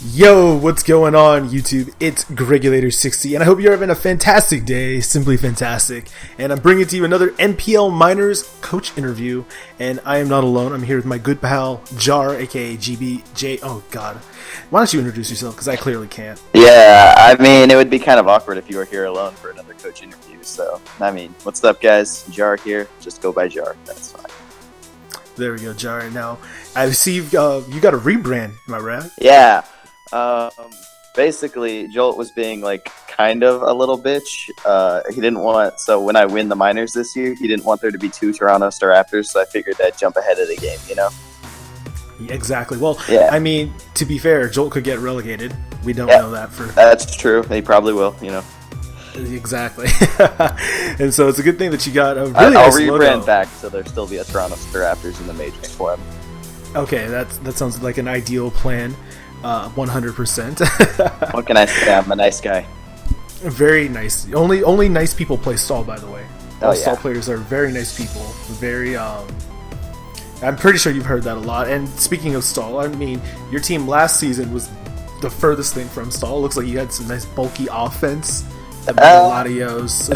Yo, what's going on YouTube? It's Gregulator60 and I hope you're having a fantastic day, simply fantastic. And I'm bringing to you another NPL Miners coach interview, and I am not alone. I'm here with my good pal Jarr, aka GBJ. Oh god. Why don't you introduce yourself, because I clearly can't. Yeah, I mean, it would be kind of awkward if you were here alone for another coach interview. So, I mean, what's up guys? Jarr here. Just go by Jarr. That's fine. There we go, Jarr. Now, I see you got a rebrand, am I right? Yeah. Basically, Jolt was being like kind of a little bitch. He didn't want, so when I win the minors this year, he didn't want there to be two Toronto Star Raptors, so I figured I'd jump ahead of the game, you know? Yeah, exactly. Well, yeah. I mean, to be fair, Jolt could get relegated. We don't know that for... That's true. He probably will, you know? Exactly. And so it's a good thing that you got a really I'll nice rebrand logo. Back so there'll still be a Toronto Star Raptors in the majors for him. Okay, that sounds like an ideal plan. 100%. What can I say? I'm a nice guy. Very nice. Only nice people play stall, by the way. All stall yeah. players are very nice people. Very I'm pretty sure you've heard that a lot. And speaking of stall, I mean, your team last season was the furthest thing from stall. It looks like you had some nice bulky offense. Latios,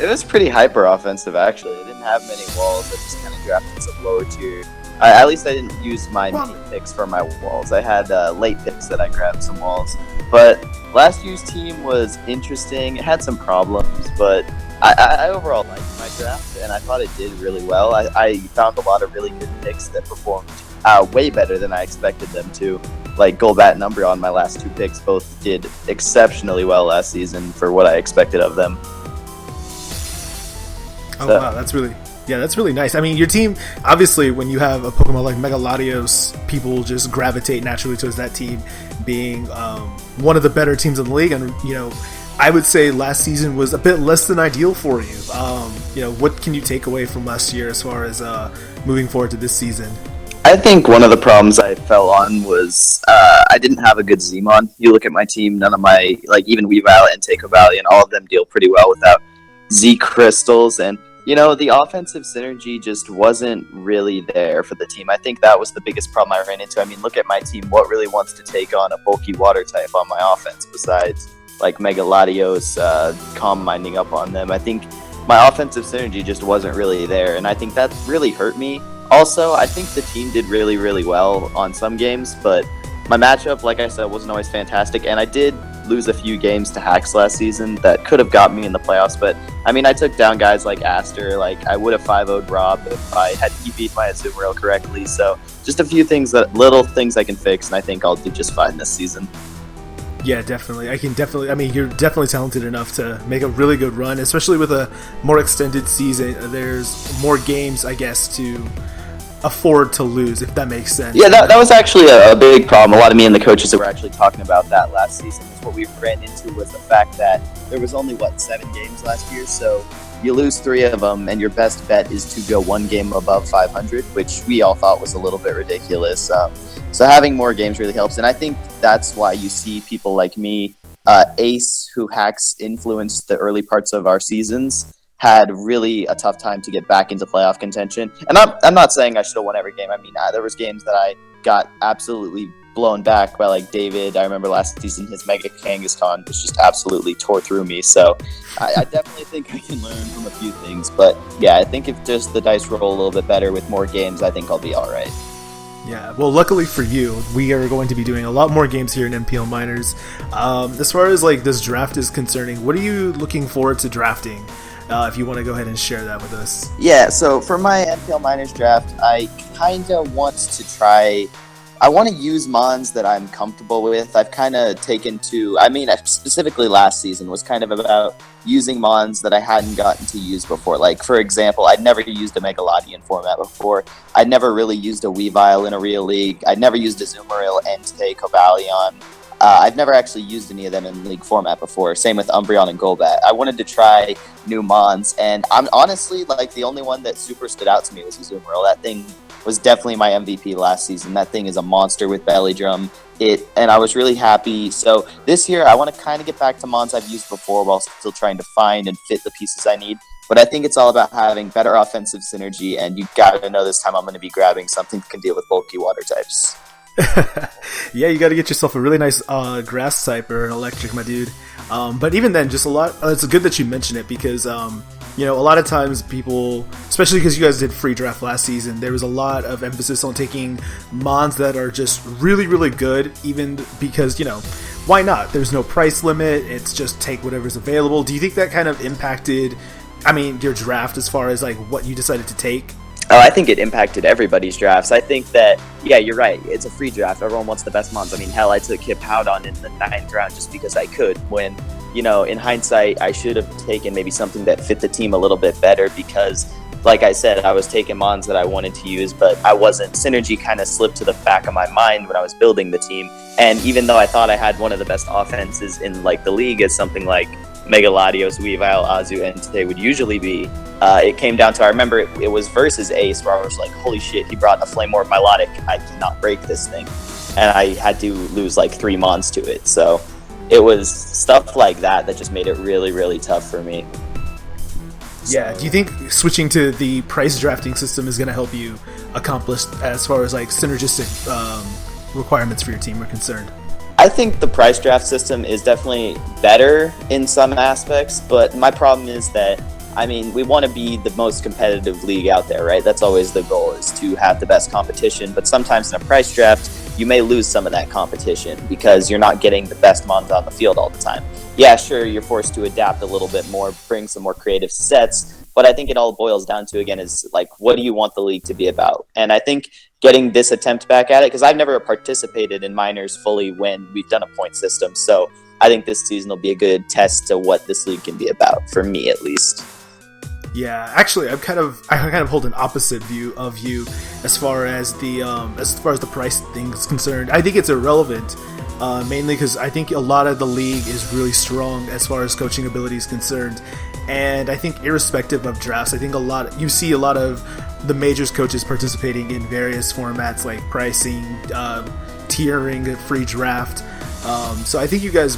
it was pretty hyper offensive actually. I didn't have many walls. I just kind of drafted some lower tier. At least I didn't use my mini picks for my walls. I had late picks that I grabbed some walls. But last year's team was interesting. It had some problems, but I overall liked my draft, and I thought it did really well. I found a lot of really good picks that performed way better than I expected them to. Like Golbat and Umbreon, my last two picks, both did exceptionally well last season for what I expected of them. Oh, wow, that's really nice. I mean, your team, obviously, when you have a Pokemon like Mega Latios, people just gravitate naturally towards that team being one of the better teams in the league. And, you know, I would say last season was a bit less than ideal for you. You know, what can you take away from last year as far as moving forward to this season? I think one of the problems I fell on was I didn't have a good Zmon. You look at my team, none of my, like even Weavile and Takeo Valley, and all of them deal pretty well without Z crystals. And, you know, the offensive synergy just wasn't really there for the team. I think that was the biggest problem I ran into. I mean, look at my team. What really wants to take on a bulky water type on my offense besides like Mega Latios, Calm Minding up on them? I think my offensive synergy just wasn't really there, and I think that really hurt me. Also, I think the team did really, really well on some games, but my matchup, like I said, wasn't always fantastic, and I did lose a few games to hacks last season that could have got me in the playoffs. But I mean, I took down guys like Aster. Like I would have 5-0'd Rob if he beat my Azumarill correctly. So just a few things, little things I can fix, and I think I'll do just fine this season. Yeah, definitely. I mean, you're definitely talented enough to make a really good run, especially with a more extended season. There's more games, I guess, to afford to lose, if that makes sense. Yeah, that was actually a big problem. A lot of me and the coaches that were actually talking about that last season is what we ran into was the fact that there was only, 7 games last year, so you lose 3 of them, and your best bet is to go 1 game above 500, which we all thought was a little bit ridiculous. So having more games really helps, and I think that's why you see people like me, Ace, who hacks influenced the early parts of our seasons, had really a tough time to get back into playoff contention. And I'm not saying I should have won every game. I mean, there was games that I got absolutely blown back by, like David. I remember last season his Mega Kangaskhan was just absolutely tore through me. So I definitely think I can learn from a few things. But yeah, I think if just the dice roll a little bit better with more games, I think I'll be all right. Yeah, well, luckily for you, we are going to be doing a lot more games here in NPL Miners. As far as like this draft is concerning, what are you looking forward to drafting? If you want to go ahead and share that with us. Yeah, so for my NPL Miners draft, I kind of want to try... I want to use mons that I'm comfortable with. I've kind of taken to... I mean, specifically last season was kind of about using mons that I hadn't gotten to use before. Like, for example, I'd never used a Megalodion format before. I'd never really used a Weavile in a real league. I'd never used a Azumarill, Entei, Cobalion. I've never actually used any of them in league format before. Same with Umbreon and Golbat. I wanted to try new mons, and I'm honestly, like, the only one that super stood out to me was Azumarill. That thing was definitely my MVP last season. That thing is a monster with Belly Drum. And I was really happy. So this year, I want to kind of get back to mons I've used before while still trying to find and fit the pieces I need. But I think it's all about having better offensive synergy, and you got to know this time I'm going to be grabbing something that can deal with bulky water types. Yeah, you got to get yourself a really nice grass type or an electric, my dude. But even then, just a lot. It's good that you mention it because a lot of times people, especially because you guys did free draft last season, there was a lot of emphasis on taking mons that are just really, really good. Even because why not? There's no price limit. It's just take whatever's available. Do you think that kind of impacted, your draft as far as like what you decided to take? Oh, I think it impacted everybody's drafts. I think that, yeah, you're right. It's a free draft. Everyone wants the best mons. I mean, hell, I took Kip Howdon in the 9th round just because I could. When, in hindsight, I should have taken maybe something that fit the team a little bit better because, like I said, I was taking mons that I wanted to use, but I wasn't. Synergy kind of slipped to the back of my mind when I was building the team. And even though I thought I had one of the best offenses in the league as something like Mega Latios, Weavile, Azu, and Entei would usually be, it came down to, I remember it was versus Ace where I was like, holy shit, he brought a Flamewar Milotic. I cannot break this thing. And I had to lose 3 mons to it. So it was stuff like that just made it really, really tough for me. Yeah, do you think switching to the price drafting system is going to help you accomplish as far as synergistic requirements for your team are concerned? I think the price draft system is definitely better in some aspects, but my problem is that, we want to be the most competitive league out there, right? That's always the goal, is to have the best competition, but sometimes in a price draft, you may lose some of that competition because you're not getting the best mons on the field all the time. Yeah, sure, you're forced to adapt a little bit more, bring some more creative sets, but I think it all boils down to, again, is what do you want the league to be about? And I think getting this attempt back at it, because I've never participated in minors fully when we've done a point system, so I think this season will be a good test to what this league can be about, for me at least. Yeah, actually, I kind of hold an opposite view of you as far as the price thing is concerned. I think it's irrelevant, mainly because I think a lot of the league is really strong as far as coaching ability is concerned, and I think irrespective of drafts, I think you see a lot of the majors coaches participating in various formats like pricing, tiering, free draft. So I think you guys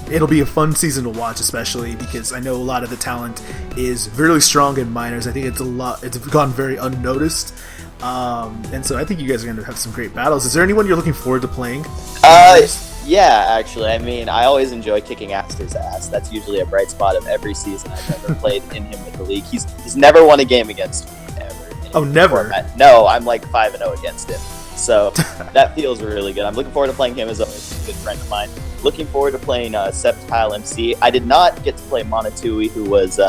it'll be a fun season to watch, especially because I know a lot of the talent is really strong in minors. I think it's gone very unnoticed. And so I think you guys are going to have some great battles. Is there anyone you're looking forward to playing? Yeah, actually. I always enjoy kicking Aster's ass. That's usually a bright spot of every season I've ever played in him with the league. He's never won a game against me, ever. Oh, never? Format. No, I'm 5-0 against him. So that feels really good. I'm looking forward to playing him as always. A good friend of mine. Looking forward to playing Septile MC. I did not get to play Monotui, who was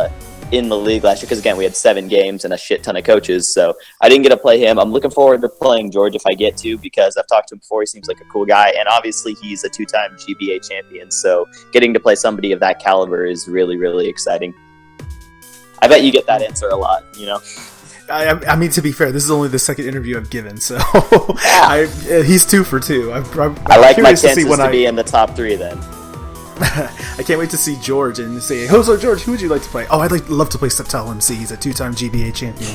in the league last year, because again, we had 7 games and a shit ton of coaches, so I didn't get to play him. I'm looking forward to playing George if I get to, because I've talked to him before. He seems like a cool guy, and obviously he's a 2-time GBA champion, so getting to play somebody of that caliber is really, really exciting. I bet you get that answer a lot, I mean, to be fair, this is only the second interview I've given, so yeah. He's 2 for 2. I'm I like my chances to be in the top 3 then. I can't wait to see George and say, "Oh, so George, who would you like to play?" Oh, I'd love to play Septile MC. He's a 2-time GBA champion.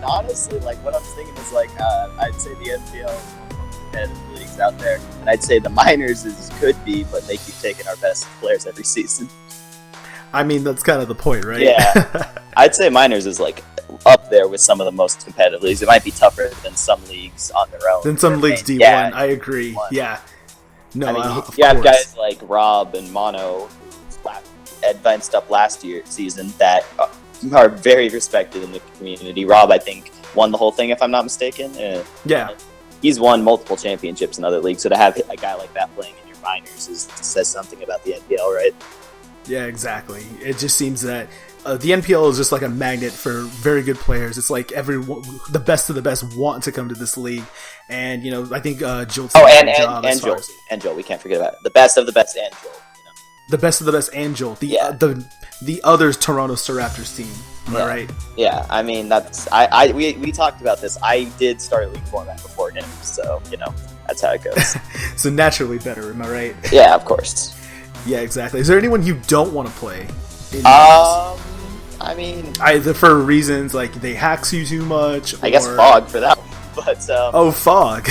Honestly, what I'm thinking is I'd say the NPL competitive leagues out there, and I'd say the minors could be, but they keep taking our best players every season. I mean, that's kind of the point, right? Yeah. I'd say minors is up there with some of the most competitive leagues. It might be tougher than some leagues on their own. Than some leagues D1, yeah, I agree. D1. Yeah. No, you have guys like Rob and Mono who advanced up last season that are very respected in the community. Rob, I think, won the whole thing, if I'm not mistaken. Yeah. He's won multiple championships in other leagues, so to have a guy like that playing in your minors says something about the NPL, right? Yeah, exactly. It just seems that the NPL is just like a magnet for very good players. It's like the best of the best want to come to this league, and I think Jolt's and Jolt. And Jolt, we can't forget about it. The best of the best and Jolt. The best of the best and Jolt. The other Toronto Raptors team. Am I right? Yeah, I mean we talked about this. I did start a league format before him, so that's how it goes. So naturally better, am I right? Yeah, of course. Yeah, exactly. Is there anyone you don't want to play? Either for reasons like they hacks you too much. I guess Fog for that one. But Fog.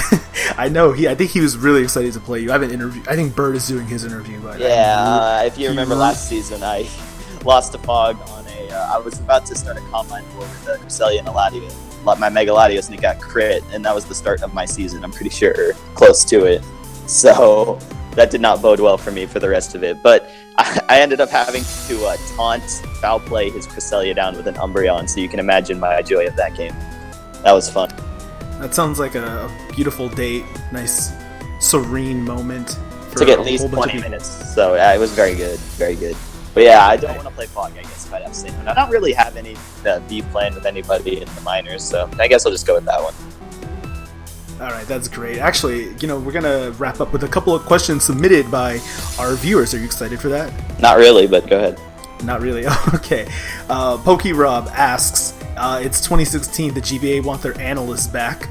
I know. I think he was really excited to play you. I haven't interviewed. I think Bird is doing his interview. But if you remember last season, I lost to Fog on I was about to start a combine war with Cresselia and Eladia, my Megaladios and it got crit, and that was the start of my season, I'm pretty sure, close to it. So that did not bode well for me for the rest of it. But I ended up having to taunt foul play his Cresselia down with an Umbreon, so you can imagine my joy of that game. That was fun. That sounds like a beautiful date. Nice, serene moment. Took at least 20 minutes, so it was very good, very good. But yeah, I don't want to play Pog, I guess, if I'd have to say no. I don't really have any beef playing with anybody in the minors, so I guess I'll just go with that one. All right, that's great. Actually, we're going to wrap up with a couple of questions submitted by our viewers. Are you excited for that? Not really, but go ahead. Not really? Okay. PokeRob asks, it's 2016, the GBA want their analysts back.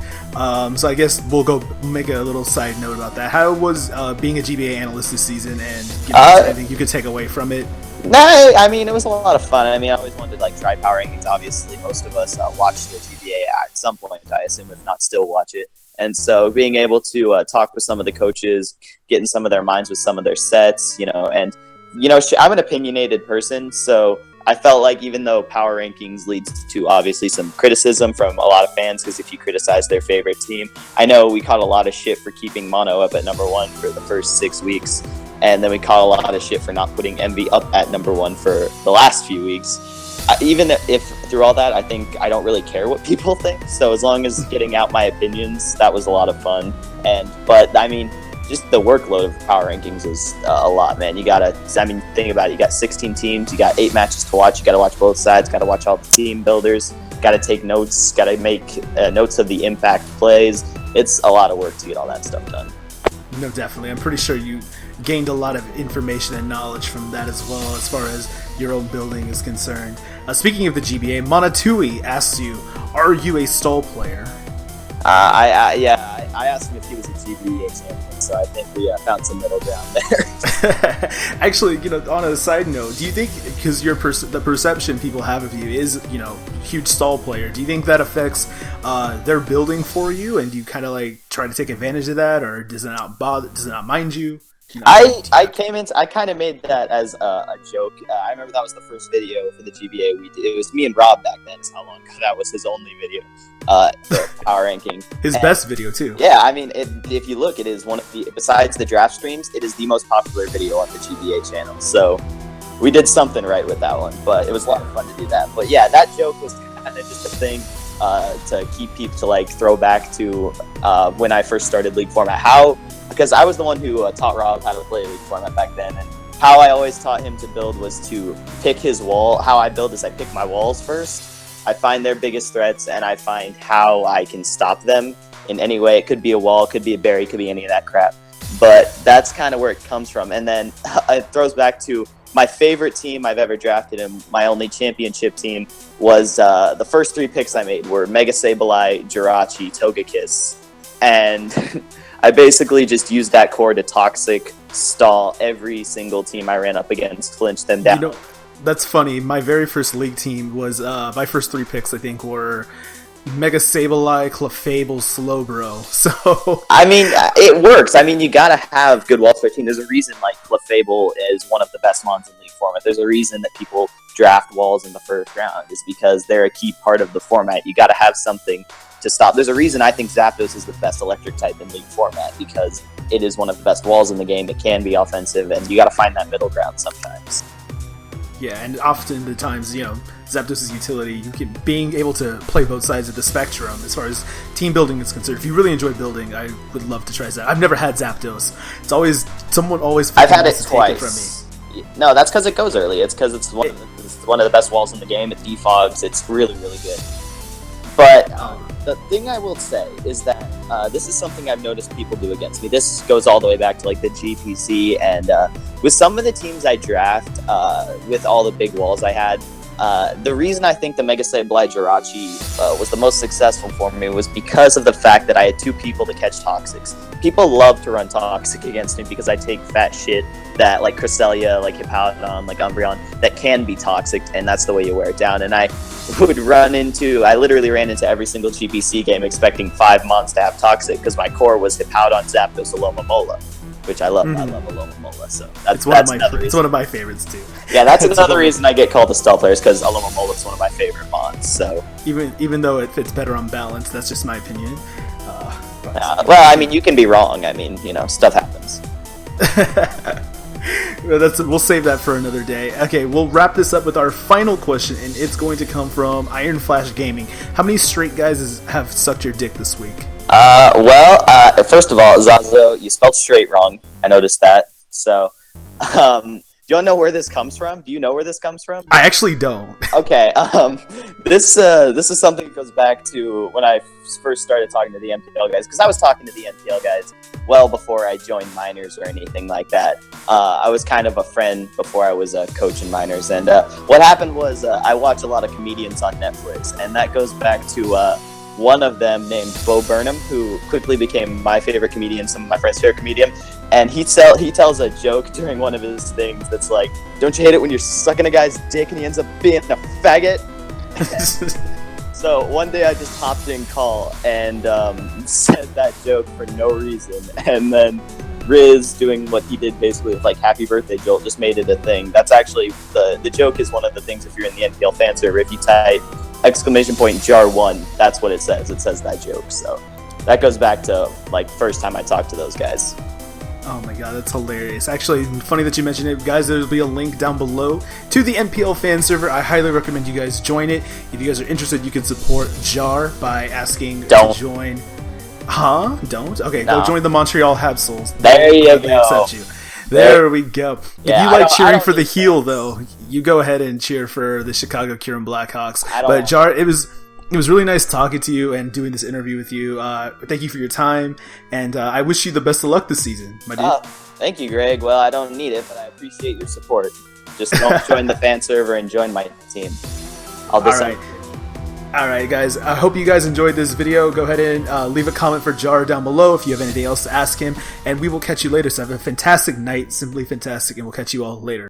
So I guess we'll go make a little side note about that. How was being a GBA analyst this season, and anything you could take away from it? No, I mean, it was a lot of fun. I mean, I always wanted to try power rankings. Obviously, most of us watch the GBA at some point, I assume, if not still watch it. And so being able to talk with some of the coaches, get in some of their minds with some of their sets, and I'm an opinionated person, so I felt like even though power rankings leads to obviously some criticism from a lot of fans, because if you criticize their favorite team, I know we caught a lot of shit for keeping Mono up at number 1 for the first 6 weeks, and then we caught a lot of shit for not putting MV up at number 1 for the last few weeks. Even if through all that, I think I don't really care what people think, so as long as getting out my opinions, that was a lot of fun. But I mean, just the workload of power rankings is a lot, man. Think about it. You got 16 teams, you got 8 matches to watch. You got to watch both sides, got to watch all the team builders, got to take notes, got to make notes of the impact plays. It's a lot of work to get all that stuff done. No, definitely. I'm pretty sure you gained a lot of information and knowledge from that as well, as far as your own building is concerned. Speaking of the GBA, Monatui asks you, are you a stall player? I asked him if he was a GBA champion, so I think we found some middle ground there. Actually, on a side note, do you think, because the perception people have of you is, huge stall player, do you think that affects their building for you, and do you kind of try to take advantage of that, or does it not mind you? I kind of made that as a joke. I remember that was the first video for the GBA we did. It was me and Rob back then, is how long ago that was his only video for power ranking. His best video, too. Yeah, I mean, if you look, it is one of the, besides the draft streams, it is the most popular video on the GBA channel. So we did something right with that one, but it was a lot of fun to do that. But yeah, that joke was kind of just a thing to keep people to throw back to when I first started League format. Because I was the one who taught Rob how to play League format back then, and how I always taught him to build was to pick his wall. How I build is I pick my walls first, I find their biggest threats, and I find how I can stop them in any way. It could be a wall, it could be a berry, it could be any of that crap. But that's kind of where it comes from. And then it throws back to my favorite team I've ever drafted, and my only championship team was the first 3 picks I made were Mega Sableye, Jirachi, Togekiss. And I basically just used that core to toxic stall every single team I ran up against, flinch them down. That's funny. My very first league team was, my first 3 picks, I think, were Mega Sableye, Clefable, Slowbro. So I mean, it works. I mean, you gotta have good walls for a team. There's a reason Clefable is one of the best mons in league format. There's a reason that people draft walls in the first round, is because they're a key part of the format. You gotta have something to stop. There's a reason I think Zapdos is the best electric type in league format, because it is one of the best walls in the game. It can be offensive, and you gotta find that middle ground sometimes. Yeah, and often the times, Zapdos' utility, being able to play both sides of the spectrum as far as team building is concerned. If you really enjoy building, I would love to try Zapdos. I've never had Zapdos. It's always, someone always I've had it twice. From me. No, that's because it goes early. It's because it's one of the best walls in the game. It defogs. It's really, really good. But the thing I will say is that this is something I've noticed people do against me. This goes all the way back to the GPC, and with some of the teams I draft, with all the big walls I had, the reason I think the Mega Sableye Jirachi was the most successful for me was because of the fact that I had 2 people to catch Toxics. People love to run Toxic against me because I take fat shit that, Cresselia, Hippowdon, Umbreon, that can be Toxic, and that's the way you wear it down. And I literally ran into every single GPC game expecting 5 months to have Toxic, because my core was Hippowdon, Zapdos, Alomomola. which I love. I love Alomomola, so it's one of my favorites too. Yeah, that's another reason I get called a stall player, is because Alomomola is one of my favorite mons. So even though it fits better on balance, that's just my opinion. Well, I mean, you can be wrong. I mean, stuff happens. We'll save that for another day. Okay, we'll wrap this up with our final question, and it's going to come from Iron Flash Gaming. How many straight guys have sucked your dick this week? First of all, Zazo, you spelled straight wrong. I noticed that. So, do you want to know where this comes from? Do you know where this comes from? I actually don't. Okay. This is something that goes back to when I first started talking to the NPL guys, because I was talking to the NPL guys well before I joined minors or anything like that. I was kind of a friend before I was a coach in minors, and what happened was I watch a lot of comedians on Netflix, and that goes back to one of them named Bo Burnham, who quickly became my favorite comedian, some of my friends' favorite comedian. And he tells a joke during one of his things that's like, "Don't you hate it when you're sucking a guy's dick and he ends up being a faggot?" So one day I just hopped in call and said that joke for no reason, and then Riz, doing what he did basically with like "Happy Birthday Jolt," just made it a thing. That's actually the joke is one of the things. If you're in the NPL fan server, if you type !Jarr1, that's what it says. It says that joke. So that goes back to like first time I talked to those guys. Oh my god, that's hilarious. Actually, funny that you mentioned it. Guys, there'll be a link down below to the NPL fan server. I highly recommend you guys join it. If you guys are interested, you can support Jarr by asking to join. Huh? Don't? Okay, no. Go join the Montreal Habsouls. There you go. Accept you. There we go. Yeah, if you like cheering for the heel, though, you go ahead and cheer for the Chicago Curin Blackhawks. But Jarr, it was really nice talking to you and doing this interview with you. Thank you for your time, and I wish you the best of luck this season, my dude. Thank you, Greg. Well, I don't need it, but I appreciate your support. Just don't join the fan server and join my team. I'll decide. All right, guys. I hope you guys enjoyed this video. Go ahead and leave a comment for Jarr down below if you have anything else to ask him, and we will catch you later. So have a fantastic night, simply fantastic, and we'll catch you all later.